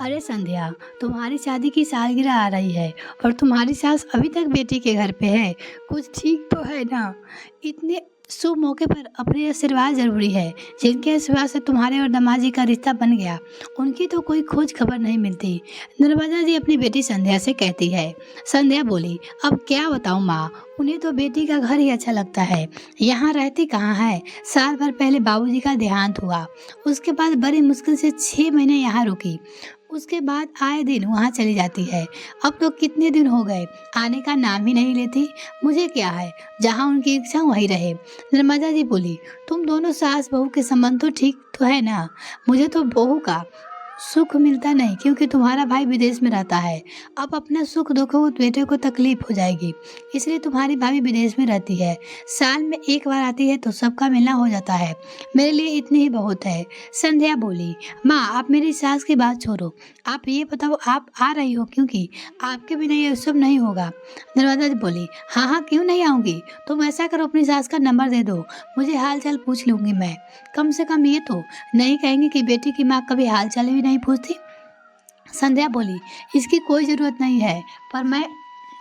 अरे संध्या, तुम्हारी शादी की सालगिरह आ रही है और तुम्हारी सास अभी तक बेटी के घर पे है। कुछ ठीक तो है ना? इतने शुभ मौके पर अपने आशीर्वाद जरूरी है। जिनके आशीर्वाद से तुम्हारे और दामाद जी का रिश्ता बन गया, उनकी तो कोई खोज खबर नहीं मिलती। नर्मदा जी अपनी बेटी संध्या से कहती है। संध्या बोली, अब क्या बताऊँ माँ, उन्हें तो बेटी का घर ही अच्छा लगता है। यहाँ रहती कहाँ है। साल भर पहले बाबूजी का देहांत हुआ, उसके बाद बड़ी मुश्किल से 6 महीने यहाँ रुकी। उसके बाद आए दिन वहाँ चली जाती है। अब तो कितने दिन हो गए, आने का नाम ही नहीं लेती। मुझे क्या है, जहाँ उनकी इच्छा वहीं रहे। नर्मदा जी बोली, तुम दोनों सास बहू के संबंध तो ठीक तो है ना? मुझे तो बहू का सुख मिलता नहीं, क्योंकि तुम्हारा भाई विदेश में रहता है। अब अपना सुख दुख हो बेटे को तकलीफ हो जाएगी, इसलिए तुम्हारी भाभी विदेश में रहती है। साल में एक बार आती है तो सबका मिलना हो जाता है। मेरे लिए इतनी ही बहुत है। संध्या बोली, माँ आप मेरी सास की बात छोड़ो, आप ये बताओ आप आ रही हो, क्योंकि आपके बिना ये सब नहीं होगा। नर्मदा जी बोली, हाँ हाँ क्यों नहीं आऊँगी। तुम ऐसा करो, अपनी सास का नंबर दे दो, मुझे हाल चाल पूछ लूँगी मैं। कम से कम ये तो नहीं कहेंगे कि बेटी की माँ कभी हाल चाल भी नहीं पूछती। संध्या बोली, इसकी कोई ज़रूरत नहीं है, पर मैं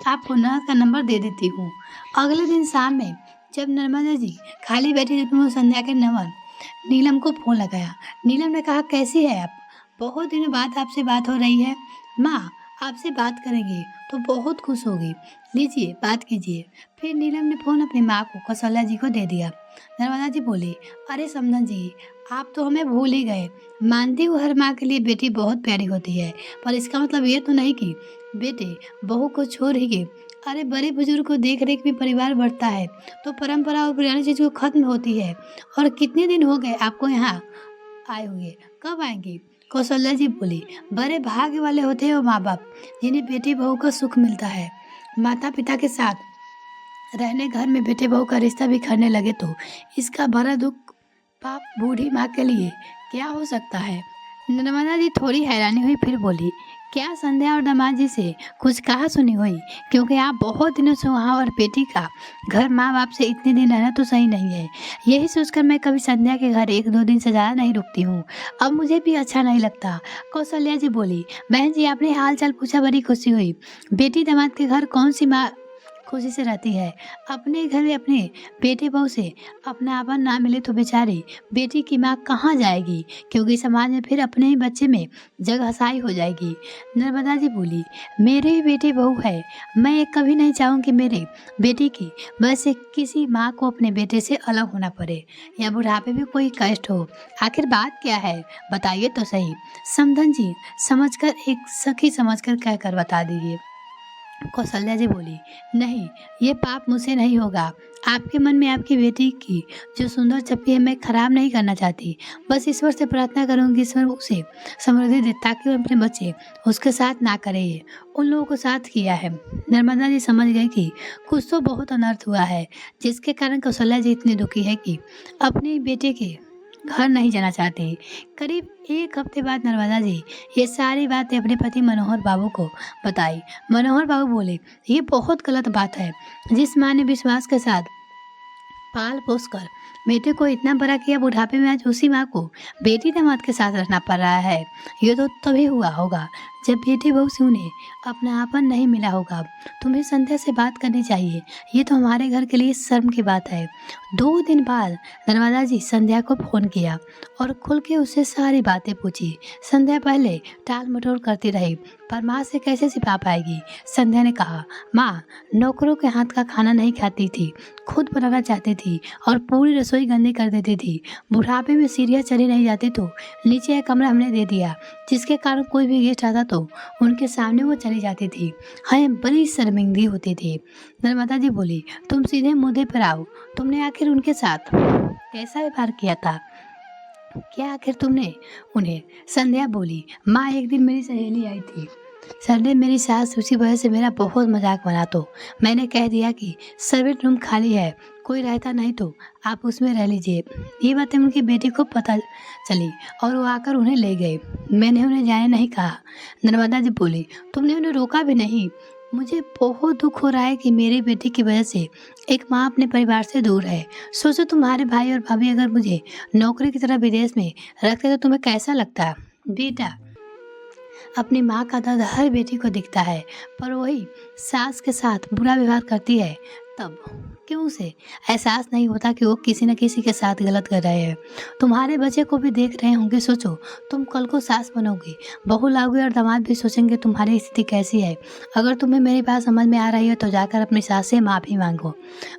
आपको नर्स का नंबर दे देती हूँ। अगले दिन शाम में जब नर्मदा जी खाली बैठी थी, तो उन्होंने संध्या के नंबर नीलम को फ़ोन लगाया। नीलम ने कहा, कैसी है आप? बहुत दिनों बाद आपसे बात हो रही है। माँ आपसे बात करेंगे तो बहुत खुश होगी, लीजिए बात कीजिए। फिर नीलम ने फ़ोन अपनी माँ को, कौशल्या जी को दे दिया। नर्मदा जी बोली, अरे समधन जी, आप तो हमें भूल ही गए। मानती हूँ हर माँ के लिए बेटी बहुत प्यारी होती है, पर इसका मतलब ये तो नहीं कि बेटे बहू को छोड़ ही गए। अरे बड़े बुजुर्ग को देख रेख में परिवार बढ़ता है, तो परंपरा और पुरानी चीज़ को खत्म होती है। और कितने दिन हो गए आपको यहाँ आए हुए, कब आएंगी? कौशल्या जी बोली, बड़े भाग्य वाले होते हैं वो माँ बाप, जिन्हें बेटी बहू का सुख मिलता है। माता पिता के साथ रहने घर में बेटे बहू का रिश्ता बिखरने लगे तो इसका बड़ा दुख पाप बूढ़ी माँ के लिए क्या हो सकता है। नर्मदा जी थोड़ी हैरानी हुई, फिर बोली, क्या संध्या और दामाद जी से कुछ कहा सुनी हुई? क्योंकि आप बहुत दिनों से वहाँ, और बेटी का घर माँ बाप से इतने दिन रहना तो सही नहीं है। यही सोचकर मैं कभी संध्या के घर 1-2 दिन से ज़्यादा नहीं रुकती हूँ। अब मुझे भी अच्छा नहीं लगता। कौशल्या जी बोली, बहन जी आपने हाल चाल पूछा, बड़ी खुशी हुई। बेटी दामाद के घर कौन सी माँ खुशी से रहती है? अपने घर में अपने बेटे बहू से अपनापन ना मिले तो बेचारी बेटी की माँ कहाँ जाएगी, क्योंकि समाज में फिर अपने ही बच्चे में जगहसाई हो जाएगी। नर्मदा जी बोली, मेरे भी बेटे बहू है, मैं ये कभी नहीं चाहूँ कि मेरे बेटी की वजह से किसी माँ को अपने बेटे से अलग होना पड़े, या बुढ़ापे में कोई कष्ट हो। आखिर बात क्या है, बताइए तो सही। समधन जी समझकर, एक सखी समझकर कहकर बता दीजिए। कौशल्या जी बोली, नहीं, ये पाप मुझसे नहीं होगा। आपके मन में आपकी बेटी की जो सुंदर छवि है, मैं खराब नहीं करना चाहती। बस ईश्वर से प्रार्थना करूंगी, ईश्वर उसे समृद्धि दे, ताकि वो अपने बच्चे उसके साथ ना करे। ये उन लोगों को साथ किया है। नर्मदा जी समझ गई कि कुछ तो बहुत अनर्थ हुआ है, जिसके कारण कौशल्या जी इतनी दुखी है कि अपने बेटे के घर नहीं जाना चाहती। करीब 1 हफ्ते बाद नर्मदा जी ये सारी बातें अपने पति मनोहर बाबू को बताई। मनोहर बाबू बोले, ये बहुत गलत बात है। जिस माँ ने विश्वास के साथ पाल पोस कर बेटे को इतना बड़ा किया, बुढ़ापे में आज उसी माँ को बेटी दामाद के साथ रहना पड़ रहा है। ये तो तभी हुआ होगा जब बेटी बहू से उन्हें अपनापन नहीं मिला होगा। तुम्हें संध्या से बात करनी चाहिए, ये तो हमारे घर के लिए शर्म की बात है। 2 दिन बाद नर्मदा जी संध्या को फ़ोन किया और खुल के उससे सारी बातें पूछी। संध्या पहले टाल मटोल करती रही, पर माँ से कैसे छिपा पाएगी। संध्या ने कहा, माँ नौकरों के हाथ का खाना नहीं खाती थी, खुद बनाना चाहती थी और पूरी रसोई गंदी कर देती थी। बुढ़ापे में सीढ़ियाँ चली नहीं जाती तो नीचे एक कमरा हमने दे दिया, जिसके कारण कोई भी गेस्ट आता तो उनके सामने वो चली जाती थी। हमें बड़ी शर्मिंदगी होती थी। नर्मदा जी बोली, तुम सीधे मुद्दे पर आओ, तुमने आखिर उनके साथ कैसा व्यवहार किया था? क्या आखिर तुमने उन्हें? संध्या बोली, माँ एक दिन मेरी सहेली आई थी, संडे मेरी सास उसी वजह से मेरा बहुत मजाक बना, तो मैंने कह दिया कि सर्वेंट रूम खाली है, कोई रहता नहीं तो आप उसमें रह लीजिए। ये बातें उनकी बेटी को पता चली और वो आकर उन्हें ले गए। मैंने उन्हें जाने नहीं कहा। नर्मदा जी बोली, तुमने उन्हें रोका भी नहीं? मुझे बहुत दुख हो रहा है कि मेरी बेटी की वजह से एक माँ अपने परिवार से दूर है। सोचो तुम्हारे भाई और भाभी अगर मुझे नौकरी की तरह विदेश में रखते तो तुम्हें कैसा लगता? बेटा अपनी माँ का दर्द हर बेटी को दिखता है, पर वही सास के साथ बुरा व्यवहार करती है तब क्यों उसे एहसास नहीं होता कि वो किसी न किसी के साथ गलत कर रहे हैं। तुम्हारे बच्चे को भी देख रहे होंगे। सोचो, तुम कल को सास बनोगी, बहू लाओगे और दामाद भी सोचेंगे तुम्हारी स्थिति कैसी है। अगर तुम्हें मेरी बात समझ में आ रही है तो जाकर अपनी सास से माफ़ी मांगो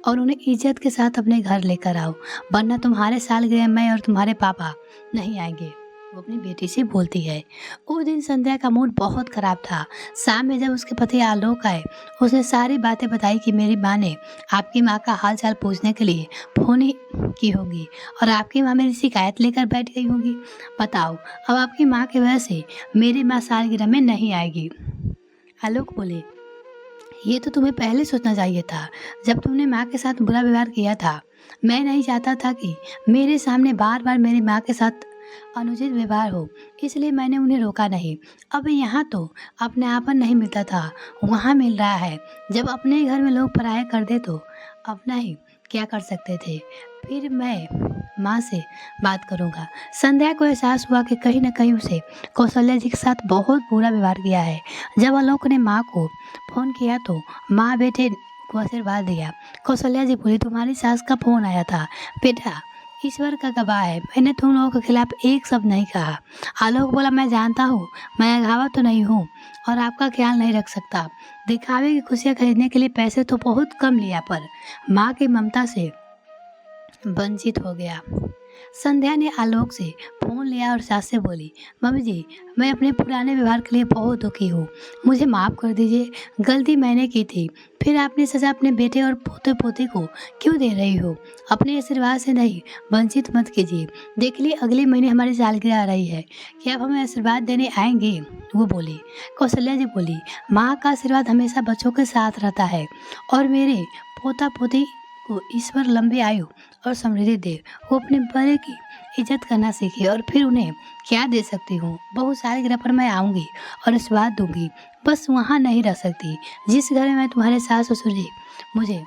और उन्हें इज्जत के साथ अपने घर लेकर आओ, वरना तुम्हारे सालगिरह मैं और तुम्हारे पापा नहीं आएंगे, वो अपनी बेटी से बोलती है। उस दिन संध्या का मूड बहुत खराब था। शाम में जब उसके पति आलोक आए, उसने सारी बातें बताई कि मेरी माँ ने आपकी माँ का हाल चाल पूछने के लिए फ़ोन ही की होगी और आपकी माँ मेरी शिकायत लेकर बैठ गई होगी। बताओ, अब आपकी माँ की वजह से मेरी माँ सालगिरह में नहीं आएगी। आलोक बोले, ये तो तुम्हें पहले सोचना चाहिए था, जब तुमने माँ के साथ बुरा व्यवहार किया था। मैं नहीं चाहता था कि मेरे सामने बार बार मेरी माँ के साथ अनुचित व्यवहार हो, इसलिए मैंने उन्हें रोका नहीं। अब यहाँ तो अपने आपन नहीं मिलता था, वहाँ मिल रहा है। जब अपने घर में लोग पराया कर दे तो अपना ही क्या कर सकते थे। फिर मैं माँ से बात करूँगा। संध्या को एहसास हुआ कि कहीं न कहीं उसे कौशल्या जी के साथ बहुत बुरा व्यवहार किया है। जब आलोक ने माँ को फ़ोन किया तो माँ बेटे को आशीर्वाद दिया। कौशल्या जी बोली, तुम्हारी सास का फ़ोन आया था बेटा, ईश्वर का गवाह है, मैंने तुम लोगों के खिलाफ एक शब्द नहीं कहा। आलोक बोला, मैं जानता हूँ, मैं अघावा तो नहीं हूँ और आपका ख्याल नहीं रख सकता। दिखावे की खुशियाँ खरीदने के लिए पैसे तो बहुत कम लिया, पर माँ की ममता से वंचित हो गया। संध्या ने आलोक से फ़ोन लिया और सास से बोली, मम्मी जी, मैं अपने पुराने व्यवहार के लिए बहुत दुखी हूँ, मुझे माफ़ कर दीजिए, गलती मैंने की थी। फिर आपने सजा अपने बेटे और पोते पोती को क्यों दे रही हो? अपने आशीर्वाद से नहीं, वंचित मत कीजिए। देख लिए, अगले महीने हमारी सालगिरह आ रही है, क्या आप हमें आशीर्वाद देने आएंगे? वो बोली। कौशल्या जी बोली, माँ का आशीर्वाद हमेशा बच्चों के साथ रहता है और मेरे पोता पोती को ईश्वर लंबी आयु और समृद्धि दे। वो अपने बड़े की इज्जत करना सीखे और फिर उन्हें क्या दे सकती हूँ? बहू सालगिरह पर मैं आऊँगी और आशीर्वाद दूंगी, बस वहाँ नहीं रह सकती जिस घर में मैं तुम्हारे सास ससुर जी मुझे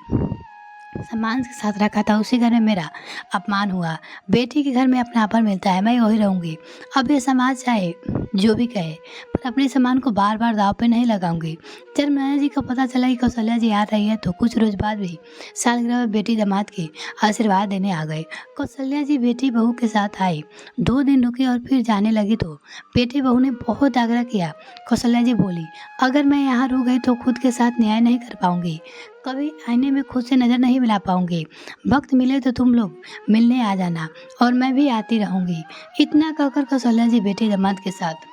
सम्मान के साथ रखा था, उसी घर में मेरा अपमान हुआ। बेटी के घर में अपनापन मिलता है, मैं वही रहूँगी। अब ये समाज चाहे जो भी कहे, पर अपने सम्मान को बार बार दाव पे नहीं लगाऊंगी। जब नैना जी को पता चला कि कौशल्या जी आ रही है तो कुछ रोज बाद भी सालगिरह में बेटी दामाद के आशीर्वाद देने आ गए। कौशल्या जी बेटी बहू के साथ आई, 2 दिन रुकी और फिर जाने लगी तो बेटी बहू ने बहुत आग्रह किया। कौशल्या जी बोली, अगर मैं यहाँ रुक गई तो खुद के साथ न्याय नहीं कर पाऊंगी, कभी आईने में खुद से नज़र नहीं मिला पाऊंगी। वक्त मिले तो तुम लोग मिलने आ जाना और मैं भी आती रहूंगी। इतना कहकर कौशल्या जी बेटी दामाद के साथ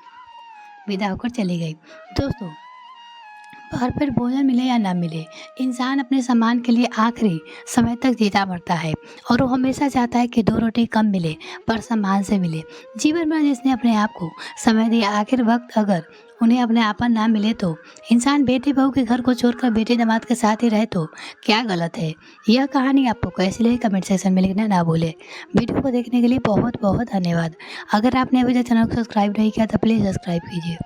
विदा होकर चली गई। दोस्तों, घर पर भोजन मिले या ना मिले, इंसान अपने सम्मान के लिए आखिरी समय तक जीता मरता है और वो हमेशा चाहता है कि 2 रोटी कम मिले पर सम्मान से मिले। जीवन भर जिसने अपने आप को समय दिया, आखिर वक्त अगर उन्हें अपने आपन ना मिले तो इंसान बेटी बहू के घर को छोड़कर बेटी दामाद के साथ ही रहे तो क्या गलत है? यह कहानी आपको कैसी लगी कमेंट सेक्शन में लिखना ना भूले। वीडियो को देखने के लिए बहुत बहुत धन्यवाद। अगर आपने अभी तक चैनल को सब्सक्राइब नहीं किया तो प्लीज़ सब्सक्राइब कीजिए।